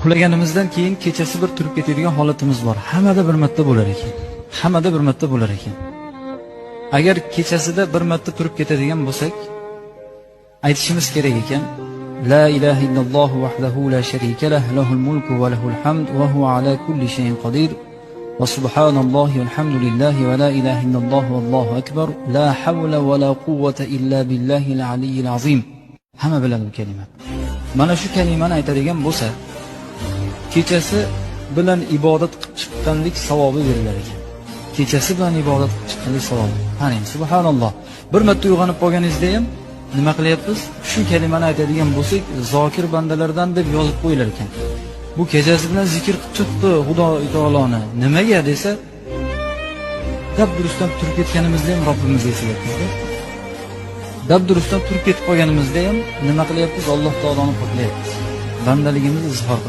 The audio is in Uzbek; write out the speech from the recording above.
Uxlaganimizdan keyin kechasi bir turib ketadigan holatimiz bor. Hammada bir marta bo'lar ekan. Hammada bir marta bo'lar ekan. Agar kechasida bir marta turib ketadigan bo'lsak, aytishimiz kerak ekan: La ilaha illalloh vahdahu la sharika lah, lahul mulku va lahul hamd va huwa ala kulli shay'in qodir. Va subhanallohi valhamdulillahi va la ilaha illalloh vallohu akbar. La havla va la quvvata illa billahil aliyyil azim. Hamma biladi bu kalima. Mana shu kalimani aytadigan bo'lsa, kechasi bilan ibodat qilib chiqqanlik savobi berilar ekan. Kechasi bilan ibodat qilib chiqqanlik savobi. Qarang, subhanalloh. Bir marta uyg'onib qolganingizda ham nima qilyapmiz? Shu kalimani aytadigan bo'lsak, zokir bandalardan deb yozib qo'yilar ekan. Bu kechasi bilan zikr qilib chiqdi Xudo taoloni. Nimaga desa, dabdurustdan turib ketganimizda ham Robbimiz eslayapmiz. Dabdurustdan turib ketib qolganimizda ham nima qilyapmiz? Alloh taoloni poklayapmiz. Bandaligimizni izhor